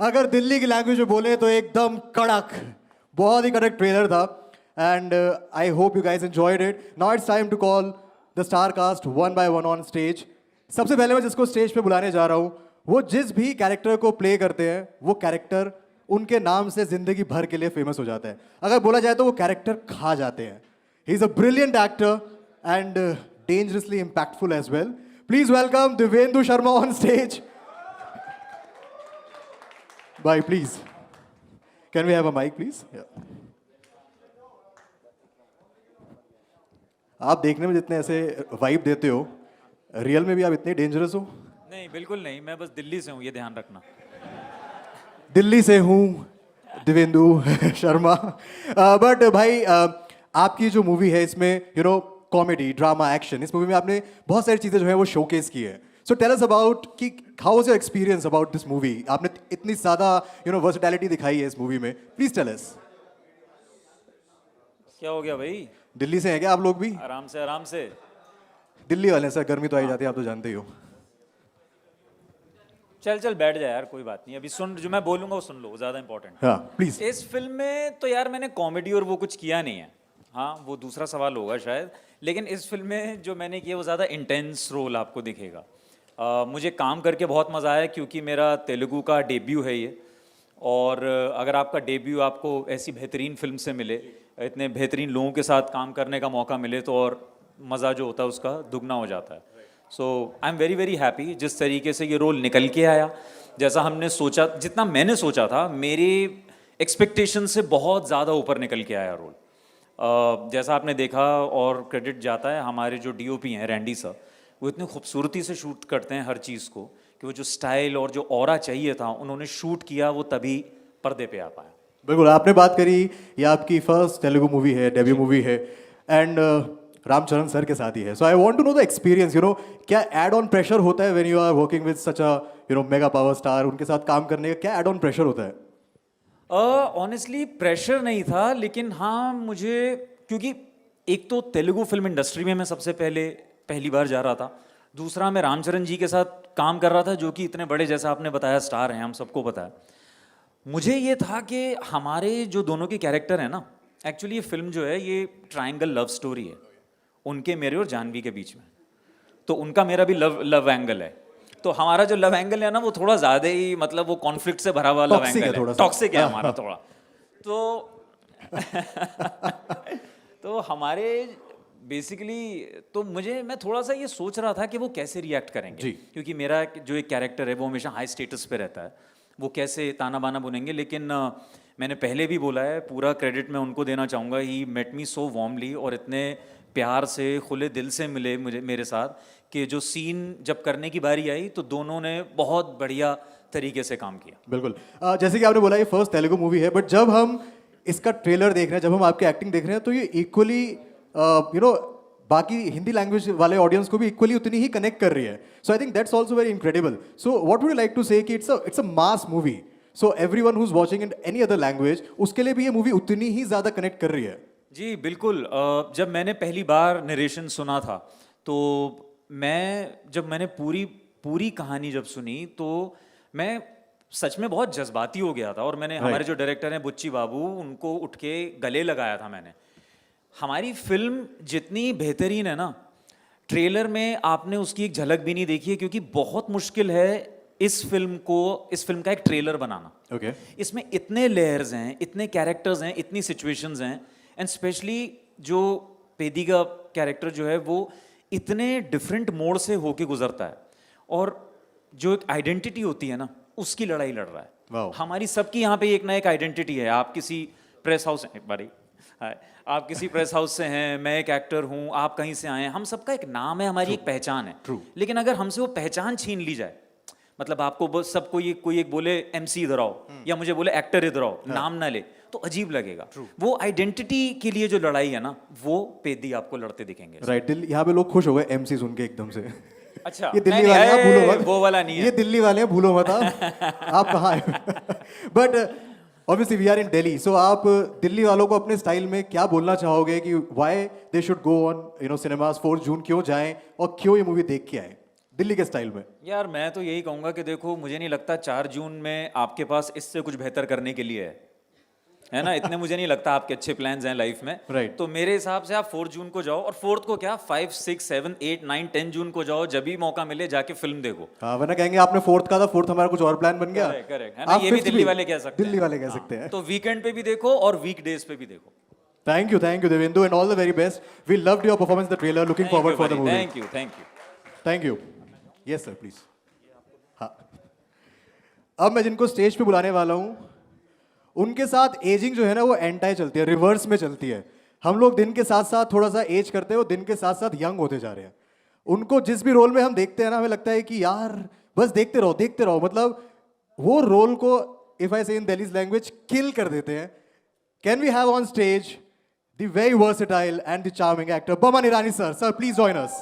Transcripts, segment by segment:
अगर दिल्ली की लैंग्वेज में बोले तो एकदम कड़क, बहुत ही कड़क ट्रेलर था. And I hope you guys enjoyed it. Now it's time to call the star cast one by one on stage. सबसे पहले मैं जिसको स्टेज पे बुलाने जा रहा हूँ, वो जिस भी कैरेक्टर को प्ले करते हैं वो कैरेक्टर उनके नाम से जिंदगी भर के लिए फेमस हो जाता है. अगर बोला जाए तो वो कैरेक्टर खा जाते हैं. He is a brilliant actor and dangerously impactful as well. Please welcome Divyendu Sharma on stage. Bye, please. Can we have a mic, please? Yeah. आप देखने में जितने ऐसे वाइब देते हो, रियल में भी आप इतने डेंजरस हो? नहीं, बिल्कुल नहीं. मैं बस दिल्ली से हूँ, ये ध्यान रखना. दिल्ली से हूँ, दिव्येंदु शर्मा. बट भाई, आपकी जो मूवी है इसमें कॉमेडी, ड्रामा, एक्शन, इस मूवी में आपने बहुत सारी चीज़ें जो है वो शोकेस की है. सो टेल अस अबाउट कि how was your experience about this movie. आपने इतनी ज़्यादा वर्सेटैलिटी दिखाई है इस मूवी में. Please tell us. क्या हो गया भाई? दिल्ली से हैं क्या आप लोग भी? आराम से आराम से. दिल्ली वाले हैं सर, गर्मी तो आई जाती है, आप तो जानते ही हो. चल चल बैठ जा यार, कोई बात नहीं. अभी सुन, जो मैं बोलूंगा वो सुन लो, ज़्यादा इंपॉर्टेंट. हाँ प्लीज. इस फिल्म में तो यार मैंने कॉमेडी और वो कुछ किया नहीं है. हाँ, वो दूसरा सवाल होगा शायद. लेकिन इस फिल्म में जो मैंने किया वो ज़्यादा इंटेंस रोल आपको दिखेगा. मुझे काम करके बहुत मज़ा आया क्योंकि मेरा तेलुगु का डेब्यू है ये. और अगर आपका डेब्यू आपको ऐसी बेहतरीन फिल्म से मिले, इतने बेहतरीन लोगों के साथ काम करने का मौका मिले, तो और मज़ा जो होता है उसका दुगना हो जाता है. So I am very very happy जिस तरीके से ये रोल निकल के आया. जैसा हमने सोचा, जितना मैंने सोचा था, मेरे एक्सपेक्टेशन से बहुत ज़्यादा ऊपर निकल के आया रोल. जैसा आपने देखा, और क्रेडिट जाता है हमारे जो डीओपी हैं रैंडी सर. वो इतनी खूबसूरती से शूट करते हैं हर चीज़ को कि वो जो स्टाइल और जो ऑरा चाहिए था उन्होंने शूट किया, वो तभी पर्दे पे आ पाया. बिल्कुल. आपने बात करी, ये आपकी फर्स्ट तेलुगु मूवी है, डेब्यू मूवी है, एंड रामचरण सर के साथ ही है. So I want to know the experience. क्या एड ऑन प्रेशर होता है when you are working with such a mega power star? उनके साथ काम करने का क्या एड ऑन प्रेशर होता है? ऑनेस्टली प्रेशर नहीं था, लेकिन हाँ मुझे, क्योंकि एक तो तेलुगु फिल्म इंडस्ट्री में मैं सबसे पहली बार जा रहा था. दूसरा, मैं रामचरण जी के साथ काम कर रहा था जो कि इतने बड़े, जैसा आपने बताया, स्टार हैं, हम सबको पता है. मुझे ये था कि हमारे जो दोनों के कैरेक्टर हैं ना, एक्चुअली ये फिल्म जो है ये ट्रायंगल लव स्टोरी है, उनके, मेरे और जानवी के बीच में. तो उनका मेरा भी लव एंगल है. तो हमारा जो लव एंगल है ना, वो थोड़ा ज़्यादा ही, मतलब वो कॉन्फ्लिक्ट से भरा हुआ लव एंगल है. टॉक्सिक है हमारा थोड़ा. तो तो हमारे बेसिकली, तो मैं थोड़ा सा ये सोच रहा था कि वो कैसे रिएक्ट करेंगे, क्योंकि मेरा जो एक कैरेक्टर है वो हमेशा हाई स्टेटस पे रहता है, वो कैसे ताना बाना बुनेंगे. लेकिन मैंने पहले भी बोला है, पूरा क्रेडिट मैं उनको देना चाहूँगा. ही मेट मी सो वार्मली, और इतने प्यार से, खुले दिल से मिले मेरे साथ, कि जो सीन जब करने की बारी आई तो दोनों ने बहुत बढ़िया तरीके से काम किया. बिल्कुल. जैसे कि आपने बोला ये फर्स्ट तेलुगु मूवी है, बट जब हम इसका ट्रेलर देख रहे हैं, जब हम आपकी एक्टिंग देख रहे हैं, तो ये इक्वली बाकी हिंदी लैंग्वेज वाले ऑडियंस को भी इक्वली उतनी ही कनेक्ट कर रही है. So I think that's also very incredible. So what would you like to say कि it's a mass movie, so everyone who is watching in any other language, उसके लिए भी ये मूवी उतनी ही ज्यादा कनेक्ट कर रही है. जी बिल्कुल. जब मैंने पहली बार नरेशन सुना था, तो जब मैंने पूरी कहानी जब सुनी, तो मैं सच में बहुत जज्बाती हो गया था. और मैंने हमारे जो डायरेक्टर हैं बुच्ची बाबू, उनको उठ के गले लगाया था मैंने. हमारी फिल्म जितनी बेहतरीन है ना, ट्रेलर में आपने उसकी एक झलक भी नहीं देखी है, क्योंकि बहुत मुश्किल है इस फिल्म का एक ट्रेलर बनाना. Okay. इसमें इतने लेयर्स हैं, इतने कैरेक्टर्स हैं, इतनी सिचुएशंस हैं, एंड स्पेशली जो पेदी का कैरेक्टर जो है वो इतने डिफरेंट मोड से होके गुजरता है, और जो एक आइडेंटिटी होती है ना, उसकी लड़ाई लड़ रहा है. wow. हमारी सबकी यहाँ पे एक ना एक आइडेंटिटी है. आप किसी प्रेस हाउस आप किसी प्रेस हाउस से हैं, मैं एक एक्टर हूँ, आप कहीं से आए हैं, हम सबका एक नाम है, हमारी एक पहचान है. True. लेकिन अगर हमसे वो पहचान छीन ली जाए, मतलब आपको सबको कोई एक बोले MC इधर आओ, या मुझे बोले एक्टर इधर आओ, नाम ना ले, तो अजीब लगेगा. वो आइडेंटिटी के लिए जो लड़ाई है ना, वो पेदी आपको लड़ते दिखेंगे. राइट. यहाँ पे लोग खुश हो गए MC सुन के एकदम से. अच्छा, ये दिल्ली वाले हैं, भूलो मत. वो वाला नहीं है. ये दिल्ली वाले हैं, भूलो मत. आप कहाँ हैं? But obviously we are in Delhi, so आप दिल्ली वालों को अपने स्टाइल में क्या बोलना चाहोगे कि why they should go on cinemas 4 जून, क्यों जाएं और क्यों ये मूवी देख के आए? दिल्ली के स्टाइल में? यार मैं तो यही कहूंगा कि देखो, मुझे नहीं लगता 4 जून में आपके पास इससे कुछ बेहतर करने के लिए है ना? इतने मुझे नहीं लगता आपके अच्छे प्लान्स हैं लाइफ में। Right. तो मेरे हिसाब से आप 4 जून को जाओ, और 4th को क्या, 5, 6, 7, 8, 9, 10 जून को जाओ, जब भी मौका मिले जाके फिल्म देखो। हाँ, वरना कहेंगे आपने 4th का था, 4th हमारा कुछ और प्लान बन गया। करेक्ट है ना, आप ये भी 5th दिल्ली वाले कह सकते हैं। दिल्ली वाले कह सकते हैं। तो वीकेंड पे भी देखो और वीकडेज पे भी देखो। Thank you, Devendu, and all the very best. We loved your performance in the trailer. Looking forward for the movie. Thank you, thank you. Thank you. Yes, sir, please. हाँ। अब मैं जिनको स्टेज पे बुलाने वाला हूँ, उनके साथ एजिंग जो है ना वो एंटाई चलती है, रिवर्स में चलती है। हम लोग दिन के साथ साथ थोड़ा सा एज करते हैं, वो दिन के साथ साथ यंग होते जा रहे हैं। उनको जिस भी रोल में हम देखते हैं ना, हमें लगता है कि यार बस देखते रहो, मतलब वो रोल को, इफ आई से इन दिल्लीज लैंग्वेज, किल कर देते हैं। Can we have on stage the very versatile and the charming actor Boman Irani sir. Sir, please join us.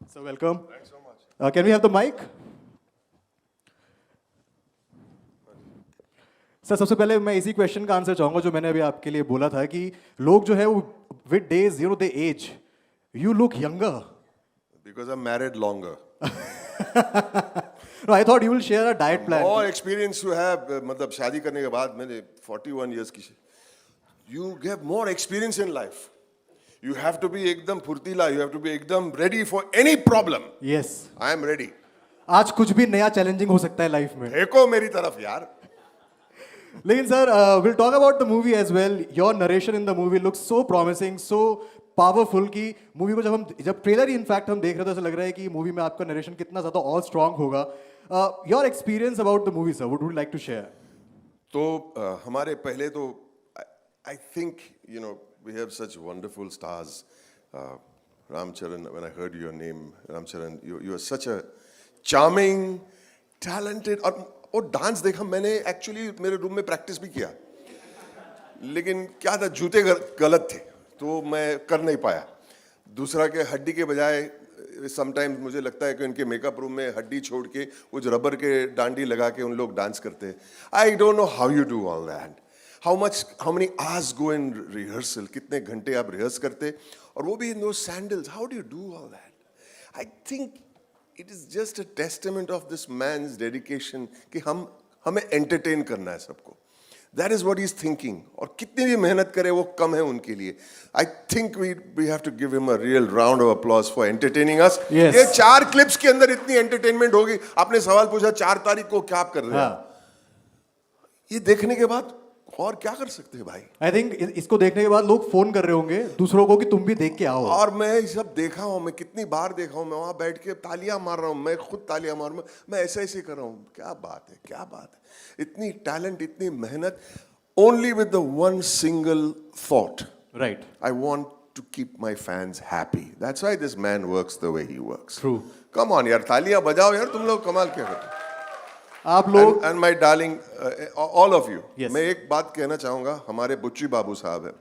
So welcome. Thanks so much. Can we have the mic? Sir सबसे पहले मैं इसी question का answer चाहूंगा जो मैंने अभी आपके लिए बोला था कि लोग जो है वो with days they age, you look younger. Because I'm married longer. No, I thought you will share a diet plan. More experience you have, मतलब शादी करने के बाद मैंने 41 years की, you get more experience in life. You have to be एकदम फुर्तीला, you have to be एकदम ready for any problem. Yes. I am ready. आज कुछ भी नया चैलेंजिंग हो सकता है लाइफ में. देखो मेरी तरफ यार. लेकिन sir, we'll talk about the movie as well. Your narration in the movie looks so promising, so powerful की मूवी को जब ट्रेलर ही इनफैक्ट हम देख रहे थे, ऐसा लग रहा है कि मूवी में आपका नरेशन कितना ज्यादा और स्ट्रांग होगा. Your experience about the movie sir, would you like to share? तो हमारे पहले तो I think we have such wonderful stars. Ram Charan, when I heard your name, Ram Charan, you are such a charming, talented. और dance देखा मैंने, actually मेरे room में practice भी किया, लेकिन क्या था, जूते गलत थे तो मैं कर नहीं पाया. दूसरा के हड्डी के बजाय समटाइम्स मुझे लगता है कि उनके मेकअप रूम में हड्डी छोड़ के कुछ रबर के डांडी लगा के उन लोग डांस करते हैं. I don't know how you do all that. How many hours go in rehearsal, कितने घंटे आप रिहर्स करते, और वो भी in those sandals. How do you do all that? I think it is just a testament of this man's dedication कि हमें entertain करना है सबको. That is what he's thinking. और कितनी भी मेहनत करे वो कम है उनके लिए. I think we have to give him a real round of applause for entertaining us. Yes. ये 4 क्लिप्स के अंदर इतनी एंटरटेनमेंट होगी. आपने सवाल पूछा 4 तारीख को क्या आप कर रहे हैं? ये देखने के बाद और क्या कर सकते हैं भाई? आई थिंक इसको देखने के बाद लोग फोन कर रहे होंगे दूसरों को कि तुम भी देख के आओ. और मैं ये सब देखा हूँ, मैं कितनी बार देखा हूँ, मैं वहां बैठ के तालियां मार रहा हूँ, मैं खुद तालियां मार रहा हूँ, मैं ऐसे कर रहा हूँ. क्या बात है, क्या बात है. इतनी टैलेंट, इतनी मेहनत, only with the one single thought. Right. I want to keep my fans happy. That's why this man works the way he works. True. Come on यार, तालियां बजाओ यार, तुम लोग कमाल क्या करते हो. आप लोग And my darling, all of you. Yes. मैं एक बात कहना चाहूँगा. हमारे बुच्ची बाबू साहब हैं,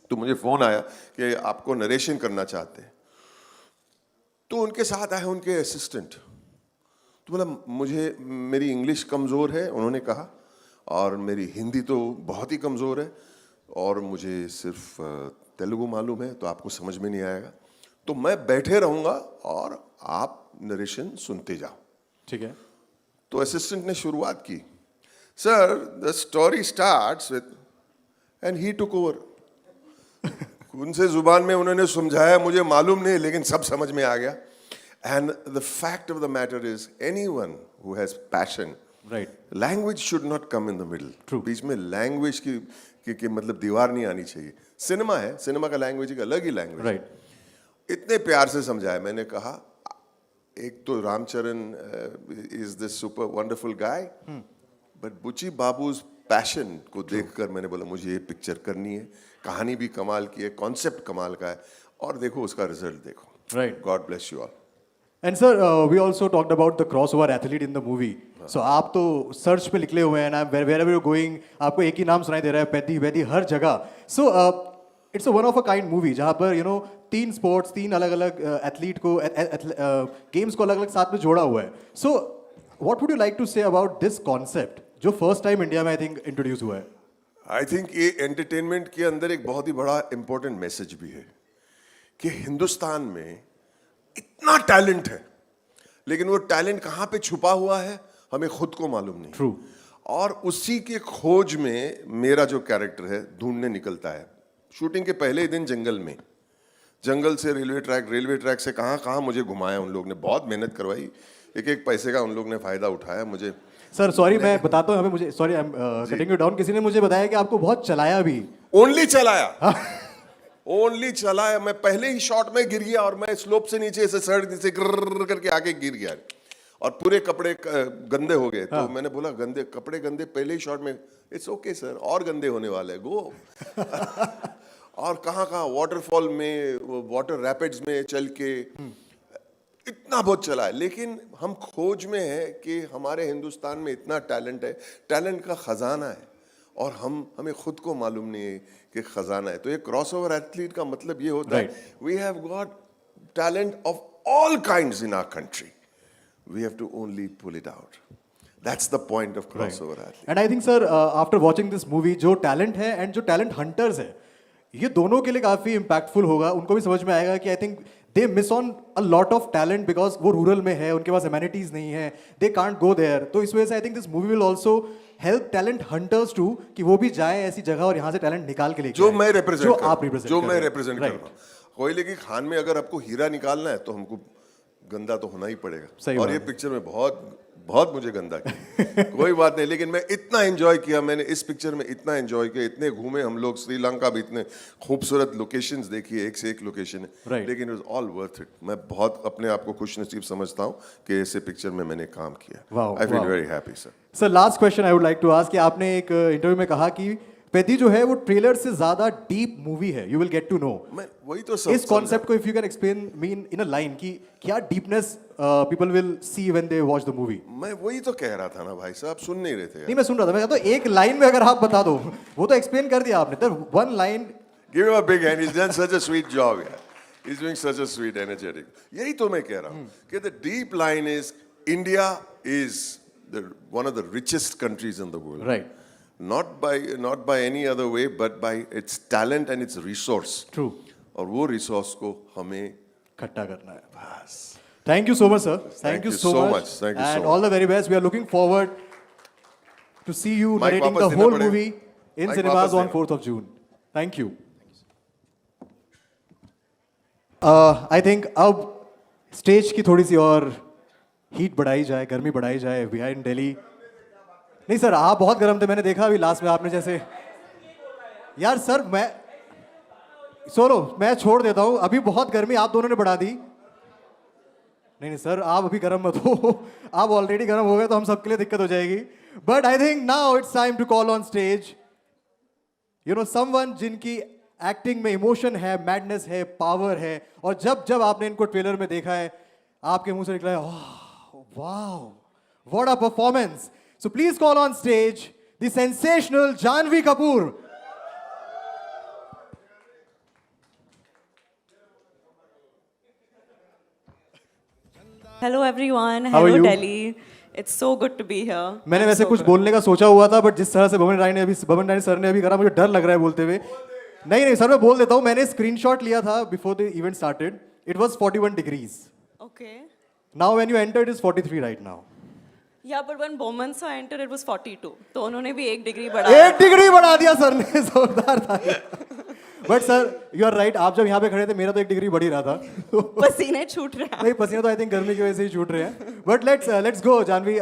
तो मुझे फोन आया कि आपको नरेशन करना चाहते हैं. तो उनके साथ आए उनके असिस्टेंट. तो बोला मुझे, मेरी इंग्लिश कमज़ोर है उन्होंने कहा, और मेरी हिंदी तो बहुत ही कमज़ोर है, और मुझे सिर्फ तेलुगु मालूम है, तो आपको समझ में नहीं आएगा, तो मैं बैठे रहूँगा और आप नरेशन सुनते जाओ. ठीक है. तो असिस्टेंट ने शुरुआत की. Sir, the story starts with, and he took over. उनसे जुबान में उन्होंने समझाया, मुझे मालूम नहीं, लेकिन सब समझ में आ गया. And the fact of the matter is, anyone who has passion, Right. Language should not come in the middle. True. बीच में लैंग्वेज की मतलब दीवार नहीं आनी चाहिए. सिनेमा है, सिनेमा का लैंग्वेज एक अलग ही लैंग्वेज. Right. इतने प्यार से समझाया. मैंने कहा, एक तो Ram Charan is this super wonderful guy, but Buchi Babu's passion को देखकर मैंने बोला मुझे ये पिक्चर करनी है. कहानी भी कमाल की है, कॉन्सेप्ट कमाल का है, और देखो उसका रिजल्ट देखो. Right. God bless you all. And sir, we also talked about the crossover athlete in the movie. So आप तो सर्च पे निकले हुए हैं ना, वेयर यू गोइंग आपको एक ही नाम सुनाई दे रहा है, पैदी वैदी हर जगह. So it's a one of a kind movie जहाँ पर 3 स्पोर्ट्स, 3 अलग अलग एथलीट को, गेम्स को अलग अलग साथ में जोड़ा हुआ है. So what would you like to say about this concept जो फर्स्ट टाइम इंडिया में आई थिंक इंट्रोड्यूस हुआ है? आई थिंक ये एंटरटेनमेंट के अंदर एक बहुत ही बड़ा इंपॉर्टेंट मैसेज भी है कि हिंदुस्तान में इतना टैलेंट है, लेकिन वो टैलेंट कहाँ पे छुपा हुआ है हमें खुद को मालूम नहीं। True. और उसी के खोज में मेरा जो कैरेक्टर है ढूंढने निकलता है। शूटिंग के पहले ही दिन जंगल से रेलवे ट्रैक से कहाँ कहाँ मुझे घुमाया उन लोग ने, बहुत मेहनत करवाई, एक एक पैसे का उन लोग ने फायदा उठाया मुझे। सर सॉरी, मैं बताता हूँ, हमें मुझे sorry, I am cutting you down, किसी ने मुझे बताया कि आपको बहुत चलाया भी। ओनली चलाया, मैं पहले ही शॉट में गिर गया और मैं स्लोप से नीचे से सड़क नीचे गिर करके आगे गिर गया और पूरे कपड़े गंदे हो गए। तो मैंने बोला कपड़े गंदे पहले ही शॉट में, इट्स ओके सर, और गंदे होने वाले गो। और कहाँ वाटरफॉल में, वाटर रैपिड्स में चल के इतना बहुत चला है, लेकिन हम खोज में है कि हमारे हिंदुस्तान में इतना टैलेंट है, टैलेंट का खजाना है और हमें खुद को मालूम नहीं है कि खजाना है। तो ये क्रॉसओवर एथलीट का मतलब ये होता है, we have got talent of all kinds in our country, we have to only pull it out. That's the point of crossover athlete. And I think sir, after watching this movie, जो talent है and जो talent hunters है, ये दोनों के लिए काफी impactful होगा। उनको भी समझ में आएगा कि I think they miss on a lot of talent because वो रूरल में है, उनके पास एमेनिटीज नहीं है, दे कांट गो देयर। तो इस वजह से I think this movie will also help talent hunters to कि वो भी जाए ऐसी जगह और यहाँ से टैलेंट निकाल के लेके जो आए। मैं रिप्रेजेंट जो आप रिप्रेजेंट कर रहा हूँ। कोयले की खान में अगर आपको हीरा निकालना है तो हमको गंदा तो होना ही पड़ेगा, और ये पिक्चर में बहुत मुझे गंदा किया। कोई बात नहीं, लेकिन मैं इतना एंजॉय किया, मैंने इस पिक्चर में इतना एंजॉय किया, इतने घूमे हम लोग, श्रीलंका भी इतने खूबसूरत लोकेशंस देखी, एक से एक लोकेशन है, लेकिन it was all worth it. मैं बहुत अपने आप को खुश नसीब समझता हूँ कि ऐसे पिक्चर में मैंने काम किया। I feel very happy sir. Sir last question I would like to ask कि आपने एक इंटरव्यू में कहा कि पेदी जो है वो ट्रेलर से ज्यादा डीप मूवी है, you will get to know. मैं वही तो इस कॉन्सेप्ट को if you can explain me in a line कि क्या deepness people will see when they watch the movie. मैं वही तो कह रहा था ना भाई साहब, सुन नहीं रहे थे। नहीं मैं सुन रहा था, मैं कहता हूं एक लाइन में अगर आप बता दो, वो तो एक्सप्लेन कर दिया आपने, तो one line. Give him a big hand, he is done such a sweet job यार, he is doing such a sweet energetic. यही तो मैं कह रहा हूं कि the deep line is India is one of the richest countries in the world, right, not by any other way but by its talent and its resource. True. और वो resource को हमें इकट्ठा करना है बस। Thank you so much sir, thank you so much, and all the very best. We are looking forward to see you narrating the whole movie in cinemas on 4th of June. Thank you. I think अब stage की थोड़ी सी और heat बढ़ाई जाए, गर्मी बढ़ाई जाए। We are in Delhi. नहीं सर, आप बहुत गर्म थे, मैंने देखा अभी लास्ट में आपने जैसे। यार सर मैं सोलो मैं छोड़ देता हूं, अभी बहुत गर्मी आप दोनों ने बढ़ा दी। नहीं सर, आप अभी गर्म मत हो, आप ऑलरेडी गर्म हो गए तो हम सबके लिए दिक्कत हो जाएगी। But I think now it's time to call on stage you know someone जिनकी एक्टिंग में इमोशन है, मैडनेस है, पावर है, और जब जब आपने इनको ट्रेलर में देखा है आपके मुंह से निकला है wow what a performance. So please call on stage the sensational Janhvi Kapoor. Hello everyone. How are Hello you? Delhi. It's so good to be here. मैंने I'm वैसे so कुछ good. बोलने का सोचा हुआ था, बट जिस तरह से बमन राय सर ने अभी करा, मुझे डर लग रहा है बोलते हुए। नहीं सर, मैं बोल देता हूँ, मैंने स्क्रीनशॉट लिया था before the event started, it was 41 degrees. Okay. Now when you entered, it's 43 right now. Yeah, but when Bowman sir entered, it was 42. तो उन्होंने भी 1 degree बढ़ाया। 1 डिग्री बढ़ा दिया सर ने, जोरदार था। But sir you are right, आप जब यहाँ पे खड़े थे मेरा तो 1 डिग्री बढ़ ही रहा था। पसीने छूट रहे हैं। नहीं, पसीना तो आई थिंक गर्मी की वजह से ही छूट रहे हैं। But let's go Janhvi.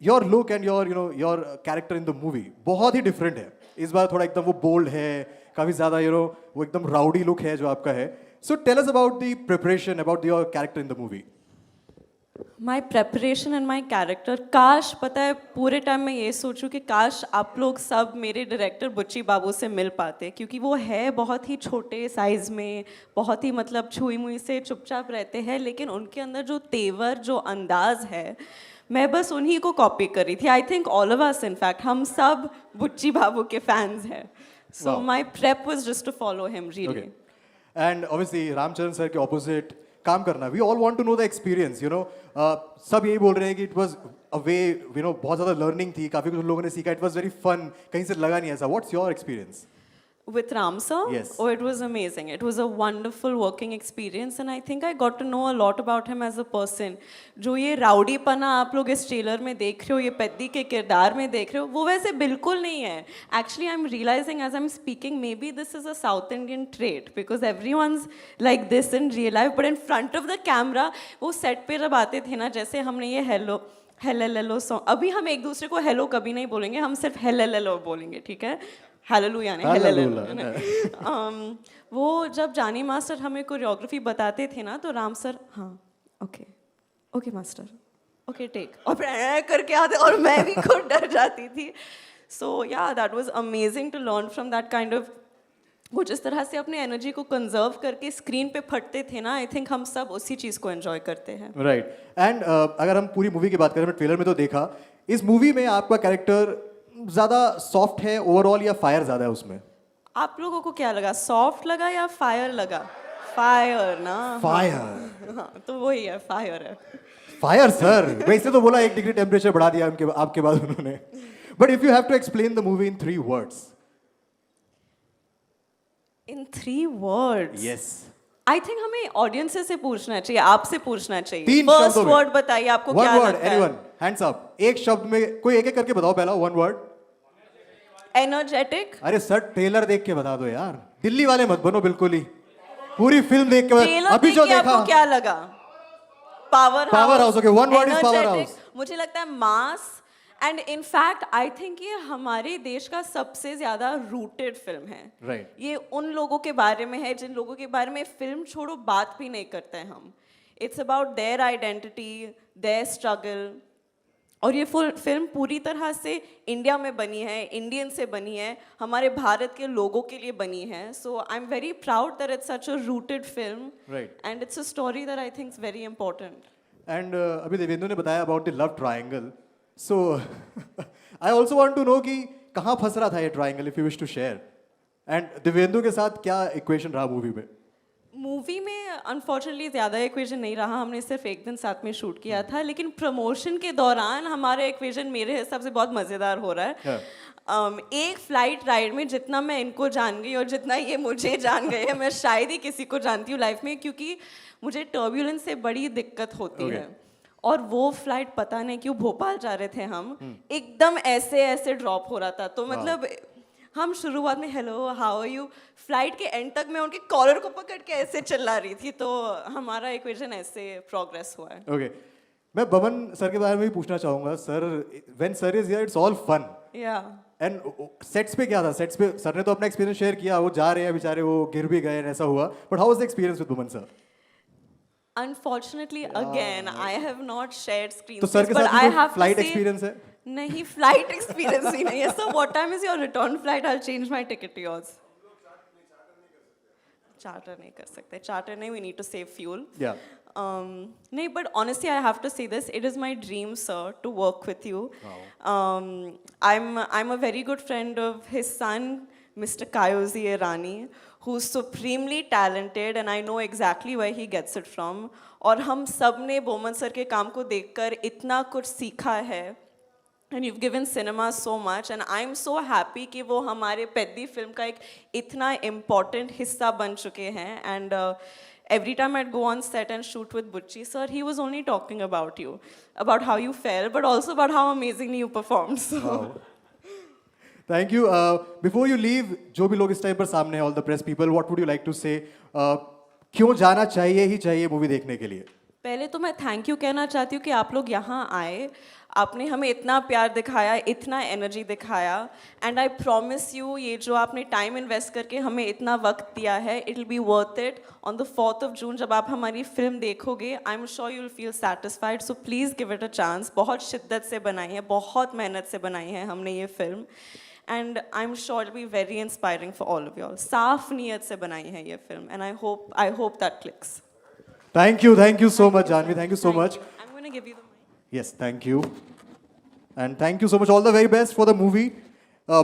Your look and your character in the movie बहुत ही डिफरेंट है। इस बार थोड़ा एकदम वो बोल्ड है, काफी ज्यादा वो एकदम राउडी लुक है जो आपका है। So tell us about the preparation, about your character in the movie. My preparation and my character, काश पता है पूरे टाइम मैं ये सोचूं कि काश आप लोग सब मेरे डायरेक्टर बुच्ची बाबू से मिल पाते, क्योंकि वो है बहुत ही छोटे साइज़ में, बहुत ही मतलब छुई मुई से चुपचाप रहते हैं, लेकिन उनके अंदर जो तेवर, जो अंदाज है, मैं बस उन्हीं को कॉपी कर रही थी। I think all of us in fact हम सब बुच्ची बाबू के फैंस हैं। So my prep was just to follow him really. And obviously Ram Charan sir के ऑपोजिट काम करना. We all want to know the experience, you know. सब यही बोल रहे हैं कि it was a way, you know, बहुत ज़्यादा learning थी, काफ़ी कुछ लोगों ने सीखा. It was very fun. कहीं से लगा नहीं ऐसा. What's your experience? With Ram sir? Yes. Oh, it was amazing. It was a wonderful working experience and I think I got to know a lot about him as a person. जो ये राउडीपना आप लोग इस trailer में देख रहे हो, ये पेद्दी के किरदार में देख रहे हो, वो वैसे बिल्कुल नहीं है. Actually, I'm realizing as I'm speaking, maybe this is a South Indian trait because everyone's like this in real life, but in front of the camera, वो सेट पे जब आते थे ना, जैसे हमने ये हेलो सॉन्ग, अभी हम एक दूसरे को हेलो कभी नहीं बोलेंगे, हम सिर्फ हेलो बोलेंगे, ठीक है? हालेलुया नहीं, हेलेलुया. वो जब जानी मास्टर हमें कोरियोग्राफी बताते थे ना, तो राम सर हाँ ओके मास्टर ओके टेक, और फिर करके आते और मैं भी खुद डर जाती थी. So yeah that was amazing to learn from that kind of. वो जिस तरह से अपने एनर्जी को कंजर्व करके स्क्रीन पे फटते थे ना, आई थिंक हम सब उसी चीज़ को एंजॉय करते हैं. राइट. एंड अगर हम पूरी मूवी की बात करें, मैं ट्रेलर में तो देखा, इस मूवी में आपका कैरेक्टर ज़्यादा सॉफ्ट है ओवरऑल या फायर ज़्यादा है उसमें? आप लोगों को क्या लगा, सॉफ्ट लगा या फायर लगा? फायर ना. फायर. हाँ तो वही है, फायर है. Fire sir. वैसे तो बोला 1 डिग्री टेम्परेचर बढ़ा दिया आपके बाद उन्होंने. But if you have to explain the movie in 3 words. In 3 words. Yes. I think हमें ऑडियंस से पूछना चाहिए, आपसे पूछना चाहिए. 3 फर्स्ट शब्दों में. वर्ड बताइए, आपको One क्या word, लगता है? anyone, hands up. एक शब्द में कोई एक करके बताओ. पहला 1 word. एनर्जेटिक. अरे सर ट्रेलर देख के बता दो यार. दिल्ली वाले मत बनो बिल्कुल ही. पूरी फिल्म देख के ट्रेलर अभी देख जो के देखा. आपको क्या लगा? Power Powerhouse, okay, one word is powerhouse. मुझे लगता है मास. एंड इनफैक्ट आई थिंक ये हमारे देश का सबसे ज्यादा रूटेड फिल्म है. Right. ये उन लोगों के बारे में है जिन लोगों के बारे में फिल्म छोड़ो बात भी नहीं करते हैं हम. It's about their identity, their struggle. और ये फुल फिल्म पूरी तरह से इंडिया में बनी है, इंडियन से बनी है, हमारे भारत के लोगों के लिए बनी है. So I am very proud that it's such a rooted film. Right. And it's a story that I think is very important. And अभी देवेंदु ने बताया about the love triangle. So I also want to know कि कहाँ फंस रहा था ये triangle, if you wish to share. And Devendu के साथ क्या इक्वेशन रहा मूवी में? मूवी में अनफॉर्चुनेटली ज़्यादा इक्वेशन नहीं रहा, हमने सिर्फ एक दिन साथ में शूट किया था. लेकिन प्रमोशन के दौरान हमारा इक्वेशन मेरे हिसाब से बहुत मज़ेदार हो रहा है. एक फ्लाइट राइड में जितना मैं इनको जान गई और जितना ये मुझे जान गए हैं, मैं शायद ही किसी को जानती हूँ लाइफ में, क्योंकि मुझे टर्ब्यूलेंस से बड़ी दिक्कत होती है. और वो फ्लाइट पता नहीं क्यों भोपाल जा रहे थे हम, एकदम ऐसे ड्रॉप हो रहा था. तो मतलब हम शुरुआत में hello how are you, flight के एंड तक मैं उनके कॉलर को पकड़ के ऐसे चिल्ला रही थी. तो हमारा इक्वेशन ऐसे प्रोग्रेस हुआ है. ओके. मैं बमन सर के बारे में भी पूछना चाहूँगा. Sir when sir is here it's all fun. Yeah and sets पे क्या था? सेट्स पे सर ने तो अपना एक्सपीरियंस शेयर किया, वो जा रहे हैं बेचारे, वो गिर भी गए, ऐसा हुआ. But how was the experience with Boman sir? Unfortunately, again, I have not shared screen तो सर space, के but साथ I भी have to flight say, experience है? नहीं फ्लाइट एक्सपीरियंस ही नहीं है. So what time is your return flight? I'll change my ticket to yours. Charter नहीं कर सकते. चार्टर नहीं, we need to save fuel. Yeah. नहीं, but honestly, I have to say this. It is my dream, sir, to work with you. I'm a very good friend of his son, Mr. Kayozi Irani, who's supremely talented, and I know exactly where he gets it from. और हम सब ने Boman sir के काम को देखकर इतना कुछ सीखा है. And you've given cinema so much, and I'm so happy कि वो हमारे पेद्दी फिल्म का एक इतना important हिस्सा बन चुके हैं. And every time I'd go on set and shoot with Bucci sir, he was only talking about you, about how you felt, but also about how amazingly you performed. So. Wow. Thank you. Before you leave, जो भी लोग इस time पर सामने हैं, all the press people, what would you like to say? क्यों जाना चाहिए ही चाहिए मूवी देखने के लिए? पहले तो मैं थैंक यू कहना चाहती हूँ कि आप लोग यहाँ आए, आपने हमें इतना प्यार दिखाया, इतना एनर्जी दिखाया. एंड आई प्रॉमिस यू, ये जो आपने टाइम इन्वेस्ट करके हमें इतना वक्त दिया है, it will be worth it. On the 4th of June जब आप हमारी फिल्म देखोगे, I am sure you will feel satisfied. So please give it a chance. बहुत शिद्दत से बनाई है, बहुत मेहनत से बनाई है हमने ये film. And I am sure it will be very inspiring for all of you all. साफ नीयत से बनाई है ये film, and I hope that clicks. Thank you so much, Janvi. Thank you so much. I'm going to give you the mic. Yes, thank you. And thank you so much. All the very best for the movie.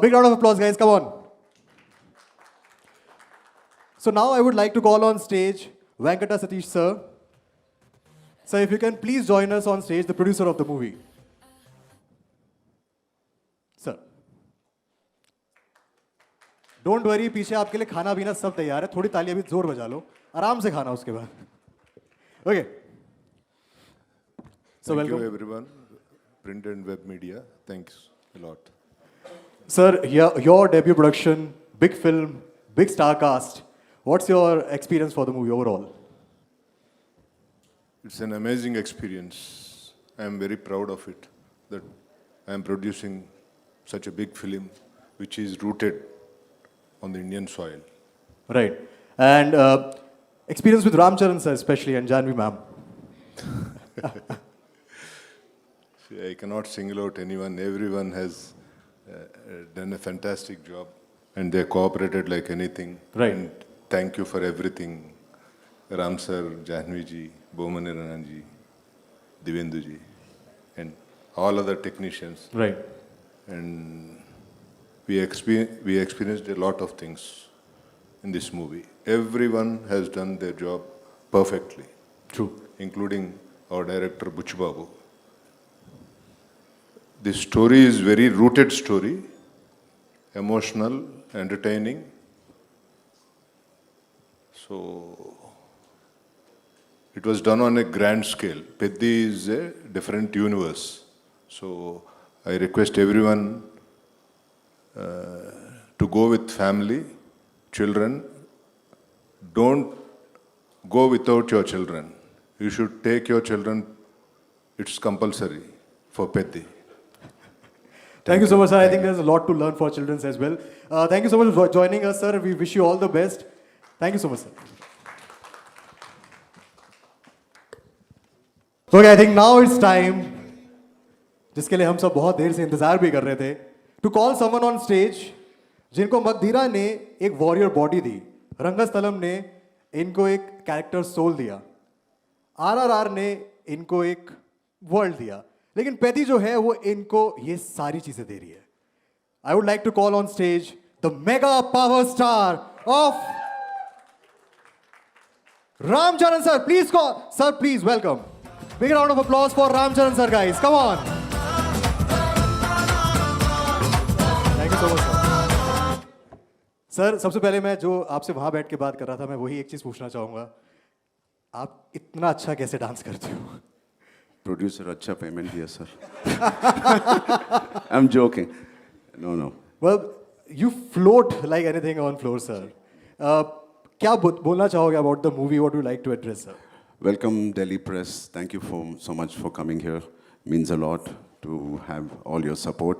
Big round of applause, guys. Come on. So now I would like to call on stage Venkata Satish sir. Sir, if you can please join us on stage, the producer of the movie. Sir. Don't worry, पीछे आपके लिए खाना पीना सब तैयार है. थोड़ी तालियां भी जोर बजा लो. आराम से खाना उसके बाद. Okay. So Thank welcome. you everyone, print and web media. Thanks a lot. Sir, your debut production, big film, big star cast. What's your experience for the movie overall? It's an amazing experience. I am very proud of it, that I am producing such a big film which is rooted on the Indian soil. Right. And experience with Ram Charan sir especially and Janvi ma'am. See, I cannot single out anyone. Everyone has done a fantastic job and they cooperated like anything. Right. And thank you for everything. Ram sir, Janvi ji, Boman Ranan ji, Divendu ji, and all other technicians. Right. And we experienced a lot of things in this movie. Everyone has done their job perfectly, True. including our director Buchi Babu. This story is very rooted story, emotional, entertaining. So it was done on a grand scale. Peddi is a different universe. So I request everyone to go with family, children. Don't go without your children. You should take your children. It's compulsory for Peddi. Thank you so much, sir. I think there's a lot to learn for children as well. Thank you so much for joining us, sir. We wish you all the best. Thank you so much, sir. Okay, I think now it's time, जिसके लिए हम सब बहुत देर से इंतजार भी कर रहे थे, to call someone on stage, जिनको मगधीरा ने एक वॉरियर बॉडी दी, रंगस्थलम ने इनको एक कैरेक्टर सोल दिया, आरआरआर ने इनको एक वर्ल्ड दिया, लेकिन पेदी जो है वो इनको ये सारी चीजें दे रही है. I would like to call on stage the mega power star of Ram Charan sir. Please call, sir, please welcome. Big round of applause for Ram Charan sir, guys. Come on. Thank you so much, sir. Sir सबसे पहले मैं जो आपसे वहां बैठ के बात कर रहा था, मैं वही एक चीज पूछना चाहूंगा. आप इतना अच्छा कैसे डांस करते हो? Producer अच्छा पेमेंट दिया sir. I'm joking. No. Well, you float like anything on floor, sir. क्या बोलना चाहोगे about the movie? What would you like to address, sir? Welcome Delhi press. Thank you so much for coming here. Means a lot to have all your support.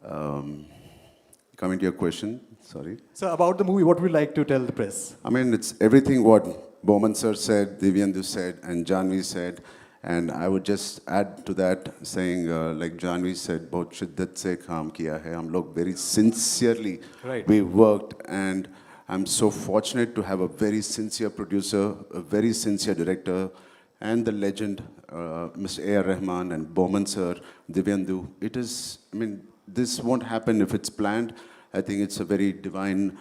Coming to your question, sorry. So about the movie, what would you like to tell the press? I mean, it's everything what Bowman sir said, Divyendu said, and Janvi said. And I would just add to that, saying, like Janvi said, बहुत शिद्दत से काम किया है. हम लोग very sincerely Right. we worked, and I'm so fortunate to have a very sincere producer, a very sincere director, and the legend, Mr. A.R. Rahman and Bowman sir, Divyendu. It is, I mean, this won't happen if it's planned. I think it's a very divine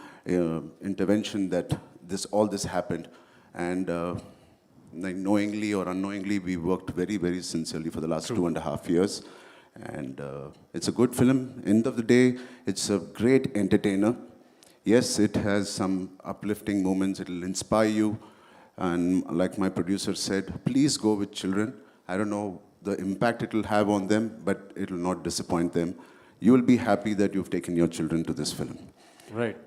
intervention that all this happened. And like knowingly or unknowingly, we worked very, very sincerely for the last 2.5 years. And it's a good film. End of the day, it's a great entertainer. Yes, it has some uplifting moments. It'll inspire you. And like my producer said, please go with children. I don't know the impact it will have on them, but it will not disappoint them. You will be happy that you've taken your children to this film. Right.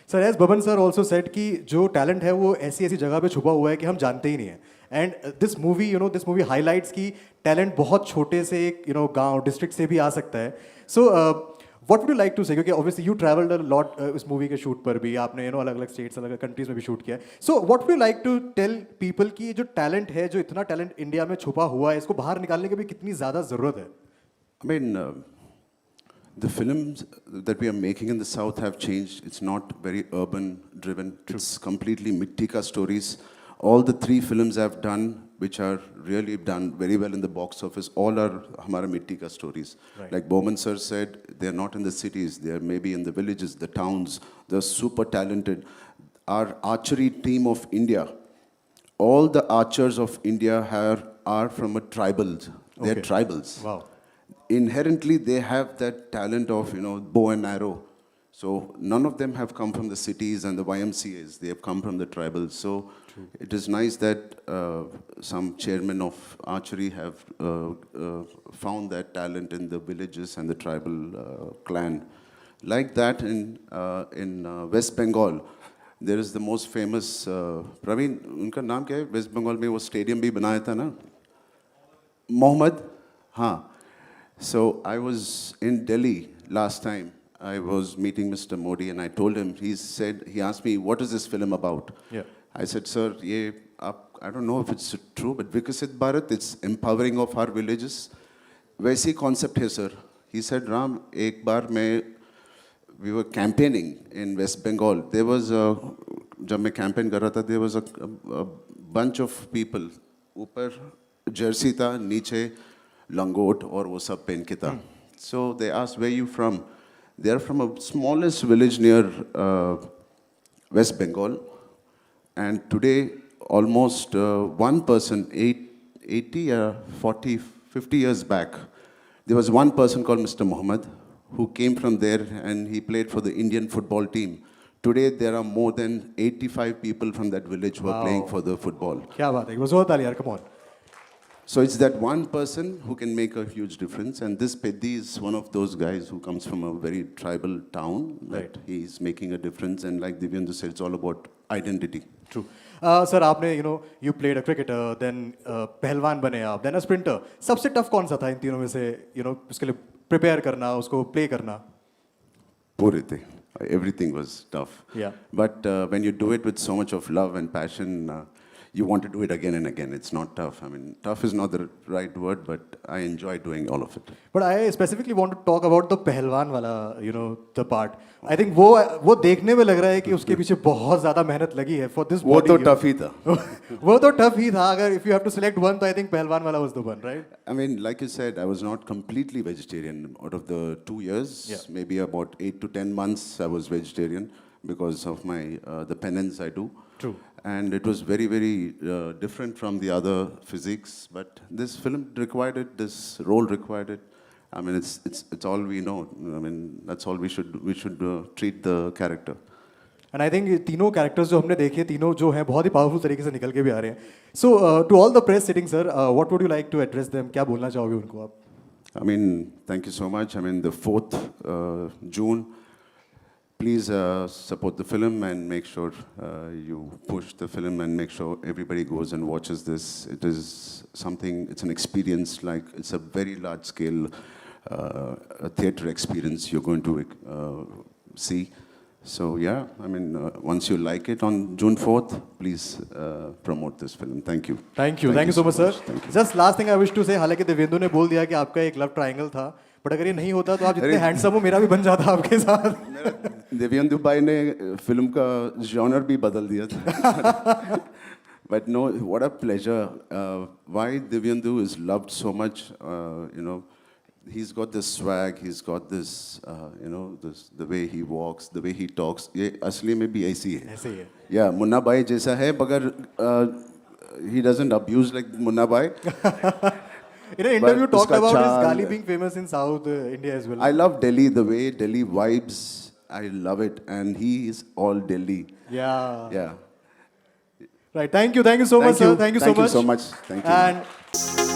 Sir, as Baban sir also said कि जो talent है वो ऐसी जगह पे छुपा हुआ है कि हम जानते ही नहीं हैं. And this movie, this movie highlights कि talent बहुत छोटे से एक गांव, district से भी आ सकता है. So what would you like to say? क्योंकि obviously you traveled a lot इस movie के shoot पर भी, आपने अलग-अलग states, अलग-अलग countries में भी shoot किया है. So what would you like to tell people कि जो talent है, जो इतना talent इंडिया में छुपा हुआ है, इसको बाहर निकालने की भी कितनी ज़्यादा ज़रूरत है? I mean, the films that we are making in the South have changed. It's not very urban driven. It's completely mitti ka stories. All the 3 films I've done, which are really done very well in the box office, all are hamara mitti ka stories. Right. Like Bowman sir said, they're not in the cities. They're maybe in the villages, the towns. They're super talented. Our archery team of India all the archers of India are from a tribals. They're Okay. tribals. Wow. Inherently, they have that talent of, bow and arrow. So none of them have come from the cities and the YMCAs. They have come from the tribals. So it is nice that some chairmen of archery have found that talent in the villages and the tribal clan. Like that in West Bengal, there is the most famous Praveen. उनका नाम क्या है? West Bengal में वो stadium भी बनाया था ना? Mohammed. हाँ. So I was in Delhi last time. I was meeting Mr. Modi and I told him, he asked me, what is this film about? Yeah. I said, sir, I don't know if it's true, but Vikasit Bharat, it's empowering of our villages. वैसी concept है, sir. He said, Ram, एक बार we were campaigning in West Bengal. There was जब मैं campaign कर रहा था, there was a bunch of people. ऊपर jersey था, नीचे langot और वो सब पहन के था. So they asked, where are you from? They are from a smallest village near West Bengal. And today, almost one person, 80 or 40, 50 years back, there was one person called Mr. Mohammed who came from there and he played for the Indian football team. Today, there are more than 85 people from that village who are playing for the football. क्या बात है, एक बार जोर ताली यार, come on. So it's that one person who can make a huge difference. And this Peddi is one of those guys who comes from a very tribal town. That he's making a difference. And like Divyendu said, it's all about identity. True. Sir, आपने you played a cricketer, then पहलवान बने आप, then a sprinter. सबसे tough कौन सा था इन तीनों में से, उसके लिए prepare करना, उसको play करना? Purite. Everything was tough. Yeah. But when you do it with so much of love and passion, you want to do it again and again. It's not tough. I mean, tough is not the right word, but I enjoy doing all of it. But I specifically want to talk about the पहलवान वाला, the part. I think वो देखने में लग रहा है कि उसके पीछे बहुत ज़्यादा मेहनत लगी है for this वो body. तो tough ही था. वो तो tough ही था. अगर if you have to select one, तो I think पहलवान वाला was the one, right? I mean, like you said, I was not completely vegetarian. Out of the 2 years, maybe about 8 to 10 months, I was vegetarian because of my the penance I do. True. And it was very, very different from the other physiques. But this film required it. This role required it. I mean, it's all we know. I mean, that's all we should treat the character. And I think तीनों characters जो हमने देखे, तीनों जो हैं बहुत ही powerful तरीके से निकल के भी आ रहे हैं. So to all the press sitting, sir, what would you like to address them? क्या बोलना चाहोगे उनको आप? I mean, thank you so much. I mean, the 4th June, please support the film and make sure you push the film and make sure everybody goes and watches this. It is something, it's an experience, like it's a very large scale theater experience you're going to see. So yeah, I mean, once you like it on June 4th, please promote this film. Thank you. Thank you so much, sir. Thank you. Just last thing I wish to say, हालांकि देवेंदु ने बोल दिया कि आपका एक love triangle था, but अगर ये नहीं होता तो आप जितने handsome हो, मेरा भी बन जाता आपके साथ. देवेंदु भाई ने फिल्म का genre भी बदल दिया था. But no, what a pleasure. Why Divyendu is loved so much, he's got this swag, he's got this, the way he walks, the way he talks. ये असली में भी ऐसी है. ऐसे ही है. Yeah, मुन्ना भाई जैसा है, मगर he doesn't abuse like Munna भाई. In an interview, But talked उसका about his charm- Gali being famous in South India as well. I love Delhi, the way Delhi vibes. I love it, and he is all Delhi. Yeah. Yeah. Right. Thank you so much, sir. Thank you so much. Thank you so much. Thank you. And